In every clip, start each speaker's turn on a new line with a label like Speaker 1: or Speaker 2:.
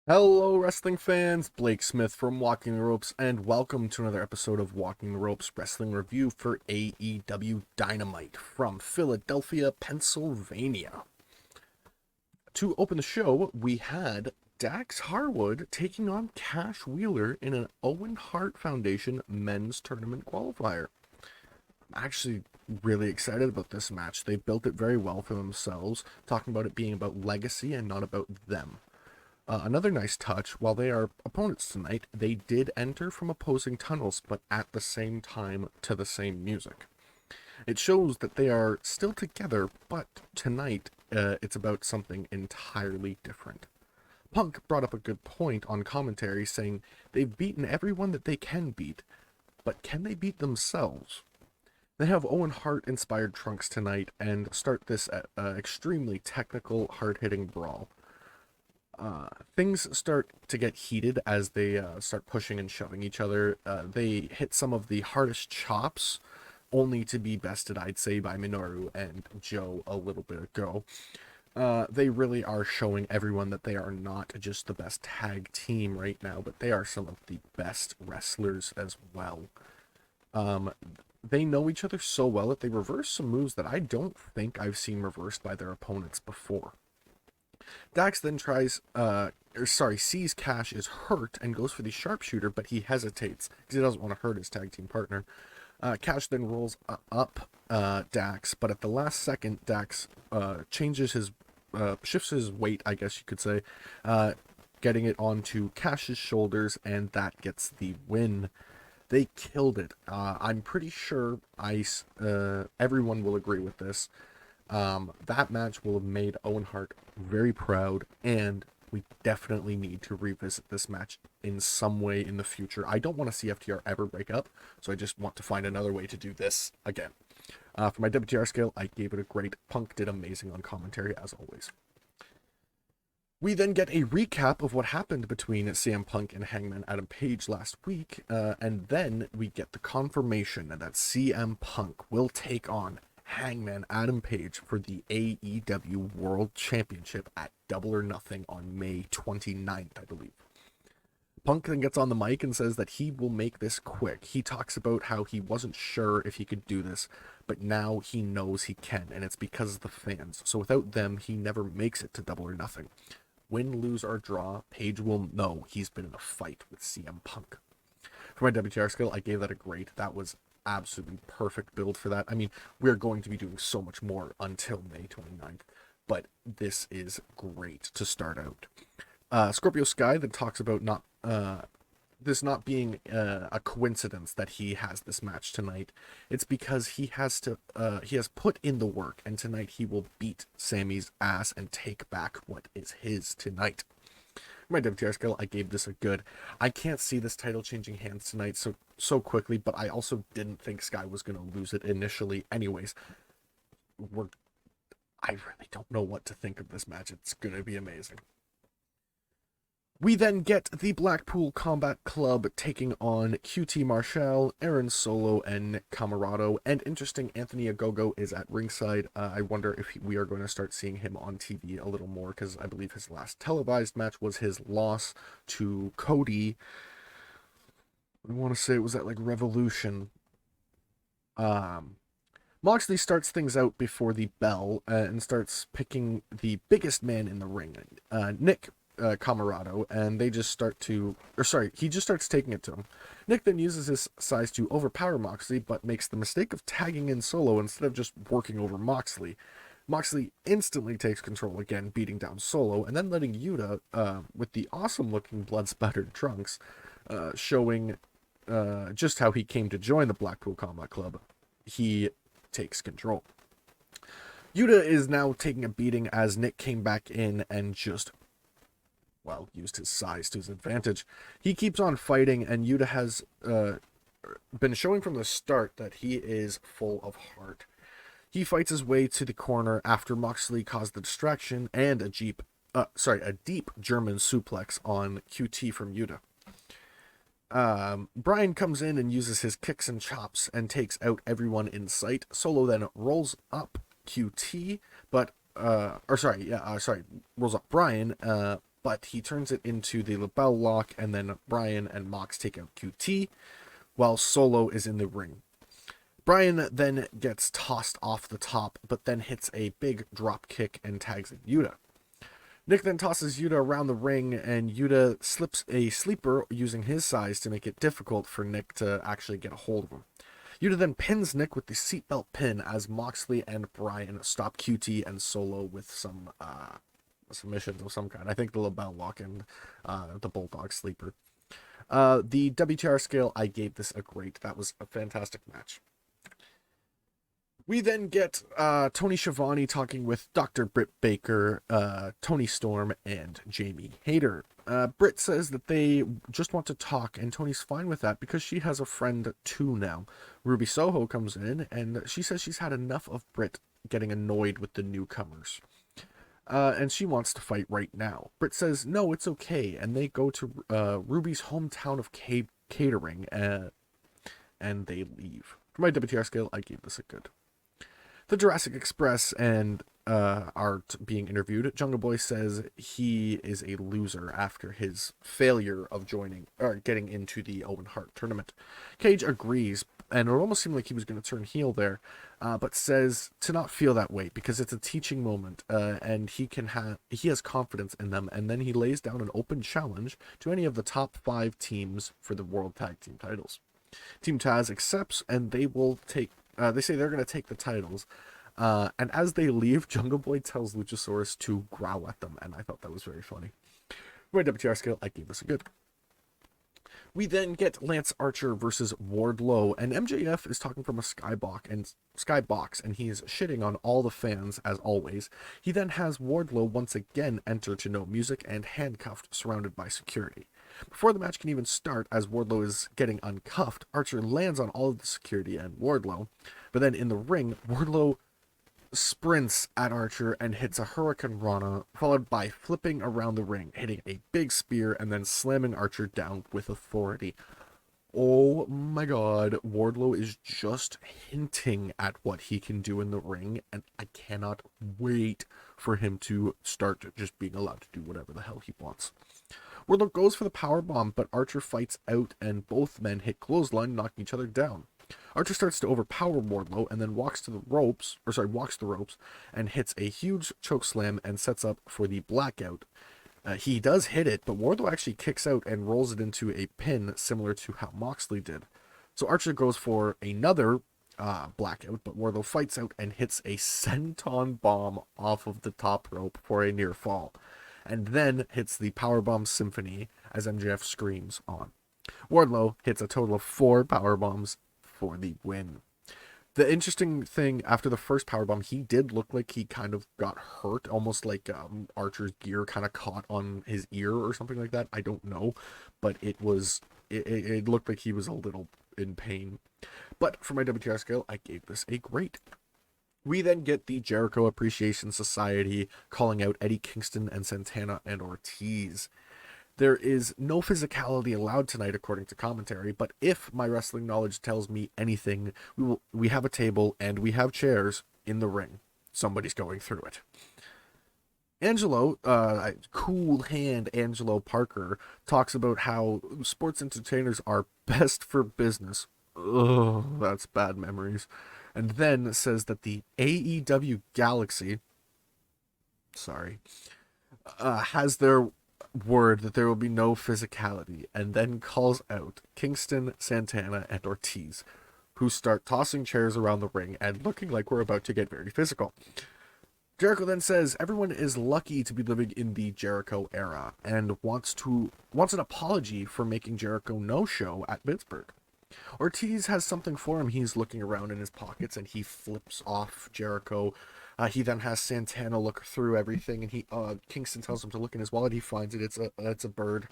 Speaker 1: Hello, wrestling fans. Blake Smith from Walking the Ropes, and welcome to another episode of Walking the Ropes Wrestling Review for AEW Dynamite from Philadelphia, Pennsylvania. To open the show, we had Dax Harwood taking on Cash Wheeler in an Owen Hart Foundation men's tournament qualifier. I'm actually really excited about this match. They built it very well for themselves, talking about it being about legacy and not about them. Another nice touch, while they are opponents tonight, they did enter from opposing tunnels, but at the same time to the same music. It shows that they are still together, but tonight it's about something entirely different. Punk brought up a good point on commentary, saying they've beaten everyone that they can beat, but can they beat themselves? They have Owen Hart inspired trunks tonight and start this extremely technical, hard-hitting brawl. Things start to get heated as they start pushing and shoving each other. They hit some of the hardest chops, only to be bested, I'd say, by Minoru and Joe a little bit ago. They really are showing everyone that they are not just the best tag team right now, but they are some of the best wrestlers as well. They know each other so well that they reverse some moves that I don't think I've seen reversed by their opponents before. Dax then sees Cash is hurt and goes for the sharpshooter, but he hesitates because he doesn't want to hurt his tag team partner. Cash then rolls up Dax, but at the last second, Dax shifts his weight, I guess you could say, getting it onto Cash's shoulders, and that gets the win. They killed it. I'm pretty sure everyone will agree with this. That match will have made Owen Hart very proud, and we definitely need to revisit this match in some way in the future. I don't want to see FTR ever break up, so I just want to find another way to do this again. For my WTR scale, I gave it a great. Punk did amazing on commentary, as always. We then get a recap of what happened between CM Punk and Hangman Adam Page last week, and then we get the confirmation that CM Punk will take on Hangman Adam Page for the AEW World Championship at Double or Nothing on May 29th, I believe. Punk then gets on the mic and says that he will make this quick. He talks about how he wasn't sure if he could do this, but now he knows he can, and it's because of the fans. So without them, he never makes it to Double or Nothing. Win, lose, or draw, Page will know he's been in a fight with CM Punk. For my WTR skill, I gave that a grade. That was absolutely perfect build for that. I mean, we're going to be doing so much more until May 29th, but this is great to start out. Scorpio Sky then talks about this not being a coincidence that he has this match tonight. It's because he has put in the work, and tonight he will beat Sammy's ass and take back what is his tonight. My WTR scale, I gave this a good. I can't see this title changing hands tonight so quickly, but I also didn't think Sky was going to lose it initially. Anyways, I really don't know what to think of this match. It's going to be amazing. We then get the Blackpool Combat Club taking on QT Marshall, Aaron Solo, and Nick Camarado. And interesting, Anthony Ogogo is at ringside. I wonder if we are going to start seeing him on TV a little more, because I believe his last televised match was his loss to Cody. I want to say it was at like Revolution. Moxley starts things out before the bell and starts picking the biggest man in the ring, Nick Camarado, and he just starts taking it to him. Nick then uses his size to overpower Moxley, but makes the mistake of tagging in Solo instead of just working over Moxley. Moxley instantly takes control again, beating down Solo, and then letting Yuta, with the awesome-looking blood-spattered trunks, showing just how he came to join the Blackpool Combat Club. He takes control. Yuta is now taking a beating as Nick came back in and just used his size to his advantage. He keeps on fighting, and Yuta has been showing from the start that he is full of heart. He fights his way to the corner after Moxley caused the distraction and a deep German suplex on QT from Yuta. Brian comes in and uses his kicks and chops and takes out everyone in sight. Solo then rolls up QT, rolls up Brian, but he turns it into the lapel lock, and then Brian and Mox take out QT while Solo is in the ring. Brian then gets tossed off the top, but then hits a big drop kick and tags in Yuta. Nick then tosses Yuta around the ring, and Yuta slips a sleeper using his size to make it difficult for Nick to actually get a hold of him. Yuta then pins Nick with the seatbelt pin as Moxley and Brian stop QT and Solo with some submissions of some kind. I think the lapel lock and the Bulldog sleeper. The WTR scale, I gave this a great. That was a fantastic match. We then get Tony Schiavone talking with Dr. Britt Baker, Tony Storm, and Jamie Hayter. Britt says that they just want to talk, and Tony's fine with that because she has a friend too now. Ruby Soho comes in, and she says she's had enough of Britt getting annoyed with the newcomers. And she wants to fight right now. Britt says, no, it's okay, and they go to Ruby's hometown of catering, and they leave. For my WTR scale, I gave this a good. The Jurassic Express and Art being interviewed. Jungle Boy says he is a loser after his failure of getting into the Owen Hart tournament. Cage agrees, and it almost seemed like he was going to turn heel there, but says to not feel that way because it's a teaching moment, and he has confidence in them. And then he lays down an open challenge to any of the top 5 teams for the World Tag Team titles. Team Taz accepts, and they will take. They say they're going to take the titles. And as they leave, Jungle Boy tells Luchasaurus to growl at them, and I thought that was very funny. For my WTR scale, I gave this a good. We then get Lance Archer versus Wardlow, and MJF is talking from a skybox, and he's shitting on all the fans, as always. He then has Wardlow once again enter to no music and handcuffed, surrounded by security. Before the match can even start, as Wardlow is getting uncuffed, Archer lands on all of the security and Wardlow, but then in the ring, Wardlow sprints at Archer and hits a Hurricane Rana, followed by flipping around the ring, hitting a big spear, and then slamming Archer down with authority. Oh my god, Wardlow is just hinting at what he can do in the ring, and I cannot wait for him to start just being allowed to do whatever the hell he wants. Wardlow goes for the powerbomb, but Archer fights out, and both men hit clothesline, knocking each other down. Archer starts to overpower Wardlow and then walks the ropes and hits a huge chokeslam and sets up for the blackout. He does hit it, but Wardlow actually kicks out and rolls it into a pin similar to how Moxley did. So Archer goes for another blackout, but Wardlow fights out and hits a senton bomb off of the top rope for a near fall, and then hits the powerbomb symphony as MJF screams on. Wardlow hits a total of 4 powerbombs for the win. The interesting thing, after the first powerbomb, he did look like he kind of got hurt, almost like Archer's gear kind of caught on his ear or something like that. I don't know, but it looked like he was a little in pain. But for my WTR scale, I gave this a great. We then get the Jericho Appreciation Society calling out Eddie Kingston and Santana and Ortiz. There is no physicality allowed tonight, according to commentary, but if my wrestling knowledge tells me anything, we have a table and we have chairs in the ring. Somebody's going through it. Angelo, cool hand Angelo Parker, talks about how sports entertainers are best for business. Ugh, that's bad memories. And then says that the AEW Galaxy, has their word that there will be no physicality, and then calls out Kingston, Santana, and Ortiz, who start tossing chairs around the ring and looking like we're about to get very physical. Jericho then says everyone is lucky to be living in the Jericho era and wants an apology for making Jericho no-show at Pittsburgh. Ortiz has something for him. He's looking around in his pockets and he flips off Jericho. He then has Santana look through everything, and Kingston tells him to look in his wallet. He finds it. It's a bird.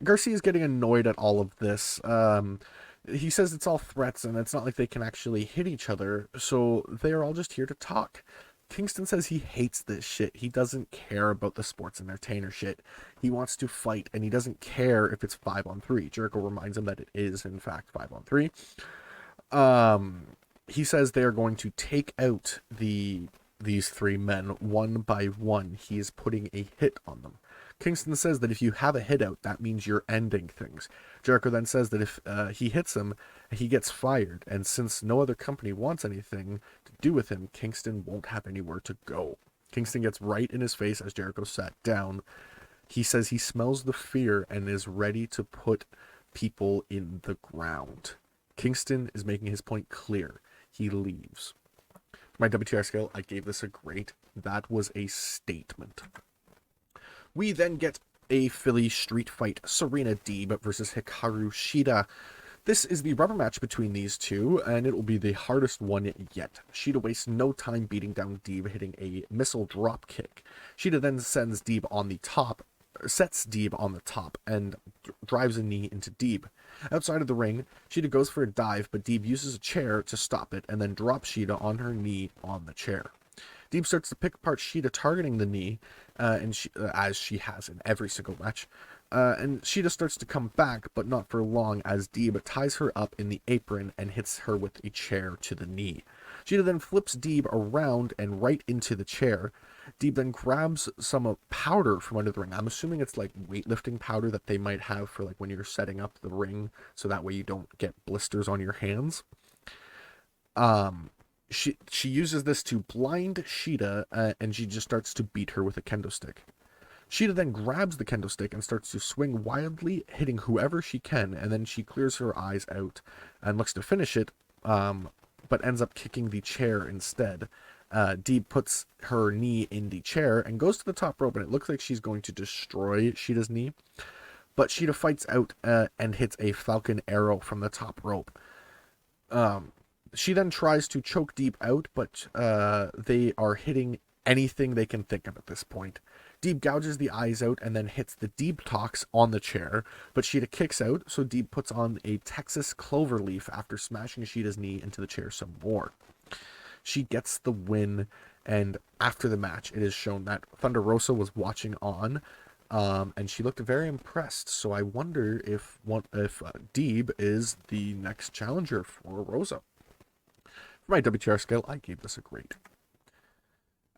Speaker 1: Garcia's getting annoyed at all of this. He says it's all threats and it's not like they can actually hit each other, so they're all just here to talk. Kingston says he hates this shit. He doesn't care about the sports entertainer shit. He wants to fight, and he doesn't care if it's 5-on-3. Jericho reminds him that it is, in fact, 5-on-3. He says they are going to take out the these three men one by one. He is putting a hit on them. Kingston says that if you have a hit out, that means you're ending things. Jericho then says that if he hits him, he gets fired, and since no other company wants anything to do with him, Kingston won't have anywhere to go. Kingston gets right in his face as Jericho sat down. He says he smells the fear and is ready to put people in the ground. Kingston is making his point clear. He leaves. For my WTR scale, I gave this a great. That was a statement. We then get a Philly street fight. Serena Deeb versus Hikaru Shida. This is the rubber match between these two, and it will be the hardest one yet. Shida wastes no time beating down Deeb, hitting a missile drop kick. Shida then sets Deeb on the top, and drives a knee into Deeb. Outside of the ring, Shida goes for a dive, but Deeb uses a chair to stop it, and then drops Shida on her knee on the chair. Deeb starts to pick apart Shida, targeting the knee, as she has in every single match. And Shida starts to come back, but not for long, as Deeb ties her up in the apron and hits her with a chair to the knee. Shida then flips Deeb around and right into the chair. Deeb then grabs some powder from under the ring. I'm assuming it's like weightlifting powder that they might have for like when you're setting up the ring, so that way you don't get blisters on your hands. She uses this to blind Shida, and she just starts to beat her with a kendo stick. Shida then grabs the kendo stick and starts to swing wildly, hitting whoever she can, and then she clears her eyes out and looks to finish it, but ends up kicking the chair instead. Deeb puts her knee in the chair and goes to the top rope, and it looks like she's going to destroy Shida's knee, but Shida fights out and hits a falcon arrow from the top rope. She then tries to choke Deeb out, but they are hitting anything they can think of at this point. Deeb gouges the eyes out and then hits the Deeb Tox on the chair, but Shida kicks out, so Deeb puts on a Texas cloverleaf after smashing Shida's knee into the chair some more. She gets the win, and after the match, it is shown that Thunder Rosa was watching on, and she looked very impressed. So I wonder if Deeb is the next challenger for Rosa. For my WTR scale, I gave this a great.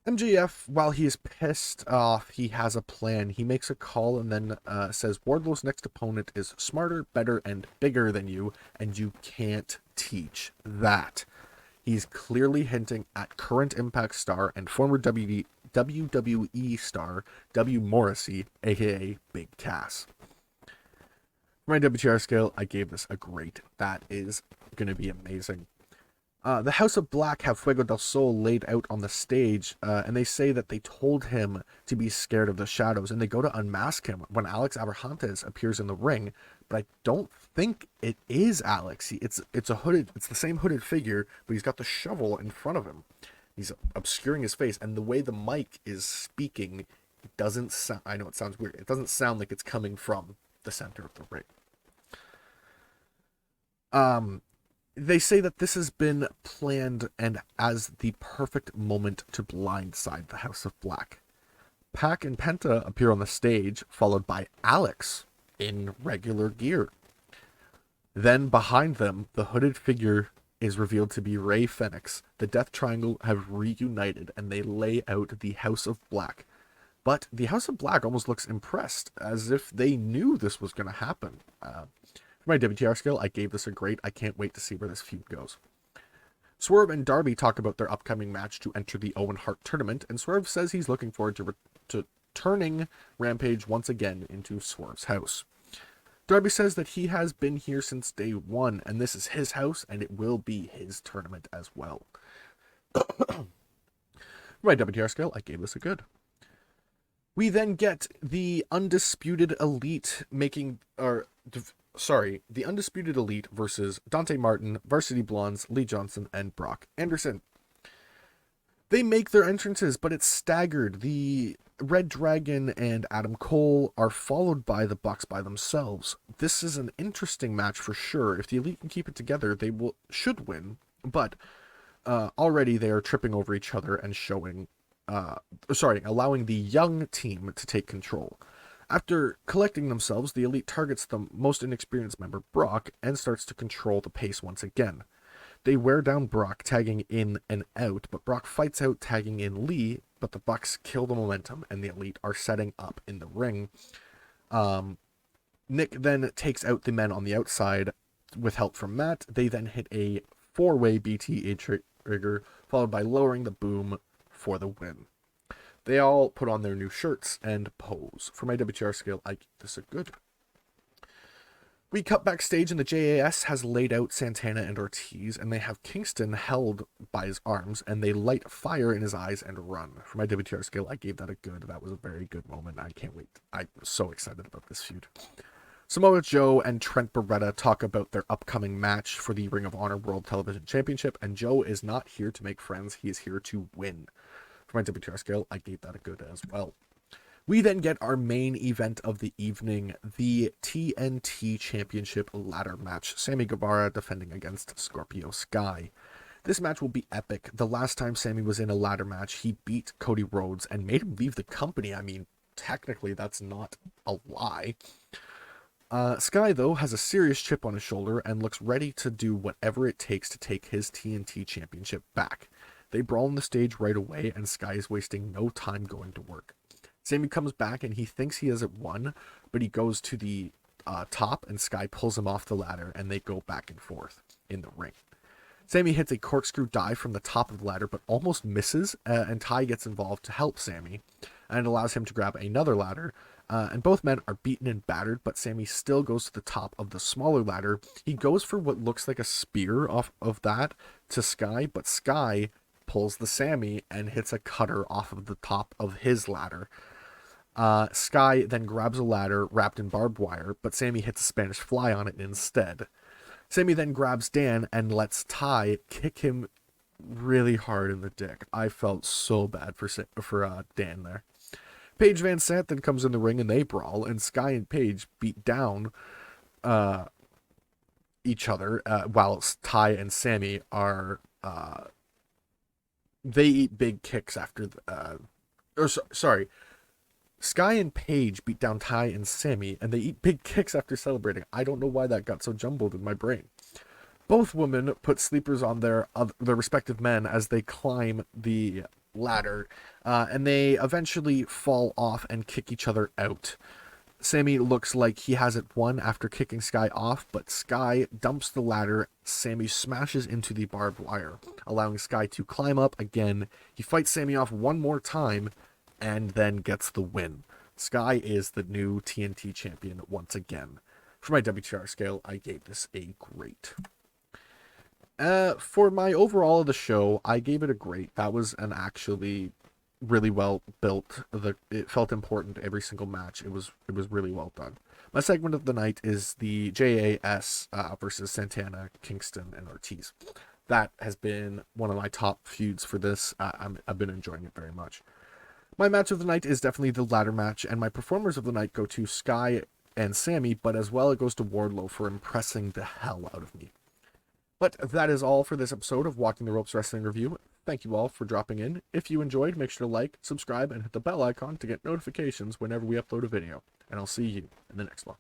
Speaker 1: MJF, while he is pissed off, he has a plan. He makes a call and then says Wardlow's next opponent is smarter, better, and bigger than you, and you can't teach that. He's clearly hinting at current Impact star and former WWE star W. Morrissey, aka Big Cass. For my WTR scale, I gave this a great. That is going to be amazing. The House of Black have Fuego del Sol laid out on the stage, and they say that they told him to be scared of the shadows, and they go to unmask him when Alex Abrahantes appears in the ring, but I don't think it is Alex. It's the same hooded figure, but he's got the shovel in front of him. He's obscuring his face, and the way the mic is speaking, it doesn't sound, I know it sounds weird, it doesn't sound like it's coming from the center of the ring. They say that this has been planned and as the perfect moment to blindside the House of Black. Pac and Penta appear on the stage, followed by Alex in regular gear. Then behind them, the hooded figure is revealed to be Rey Fenix. The Death Triangle have reunited and they lay out the House of Black. But the House of Black almost looks impressed, as if they knew this was going to happen. For my WTR scale, I gave this a great. I can't wait to see where this feud goes. Swerve and Darby talk about their upcoming match to enter the Owen Hart tournament, and Swerve says he's looking forward to turning Rampage once again into Swerve's house. Darby says that he has been here since day one, and this is his house, and it will be his tournament as well. For my WTR scale, I gave this a good. We then get the Undisputed Elite the Undisputed Elite versus Dante Martin, Varsity Blondes, Lee Johnson, and Brock Anderson. They make their entrances, but it's staggered. The Red Dragon and Adam Cole are followed by the Bucks by themselves. This is an interesting match for sure. If the Elite can keep it together, they should win. But already they are tripping over each other and allowing the young team to take control. After collecting themselves, the Elite targets the most inexperienced member, Brock, and starts to control the pace once again. They wear down Brock, tagging in and out, but Brock fights out, tagging in Lee, but the Bucks kill the momentum, and the Elite are setting up in the ring. Nick then takes out the men on the outside with help from Matt. They then hit a 4-way BTA trigger, followed by lowering the boom for the win. They all put on their new shirts and pose. For my WTR scale, I give this a good. We cut backstage, and the JAS has laid out Santana and Ortiz, and they have Kingston held by his arms, and they light fire in his eyes and run. For my WTR scale, I gave that a good. That was a very good moment. I can't wait. I'm so excited about this feud. Samoa Joe and Trent Beretta talk about their upcoming match for the Ring of Honor World Television Championship, and Joe is not here to make friends. He is here to win. For my WTR scale, I gave that a good as well. We then get our main event of the evening, the TNT Championship ladder match. Sammy Guevara defending against Scorpio Sky. This match will be epic. The last time Sammy was in a ladder match, he beat Cody Rhodes and made him leave the company. I mean, technically, that's not a lie. Sky, though, has a serious chip on his shoulder and looks ready to do whatever it takes to take his TNT Championship back. They brawl on the stage right away, and Sky is wasting no time going to work. Sammy comes back, and he thinks he has it won, but he goes to the top, and Sky pulls him off the ladder, and they go back and forth in the ring. Sammy hits a corkscrew dive from the top of the ladder, but almost misses, and Ty gets involved to help Sammy, and allows him to grab another ladder, and both men are beaten and battered, but Sammy still goes to the top of the smaller ladder. He goes for what looks like a spear off of that to Sky, but Sky pulls the Sammy and hits a cutter off of the top of his ladder. Sky then grabs a ladder wrapped in barbed wire, but Sammy hits a Spanish fly on it instead. Sammy then grabs Dan and lets Ty kick him really hard in the dick. I felt so bad for Dan there. Paige Van Sant then comes in the ring and they brawl, and Sky and Paige beat down each other while Ty and Sammy are they eat big kicks after sorry. Sky and Paige beat down Ty and Sammy, and they eat big kicks after celebrating. I don't know why that got so jumbled in my brain. Both women put sleepers on their respective men as they climb the ladder, and they eventually fall off and kick each other out. Sammy looks like he has it won after kicking Sky off, but Sky dumps the ladder. Sammy smashes into the barbed wire, allowing Sky to climb up again. He fights Sammy off one more time, and then gets the win. Sky is the new TNT champion once again. For my WTR scale, I gave this a great. For my overall of the show, I gave it a great. That was an actually really well built. It felt important every single match. It was really well done. My segment of the night is the JAS versus Santana, Kingston, and Ortiz. That has been one of my top feuds for this. I've been enjoying it very much. My match of the night is definitely the ladder match, and my performers of the night go to Sky and Sammy, but as well it goes to Wardlow for impressing the hell out of me. But that is all for this episode of Walking the Ropes Wrestling Review. Thank you all for dropping in. If you enjoyed, make sure to like, subscribe, and hit the bell icon to get notifications whenever we upload a video. And I'll see you in the next one.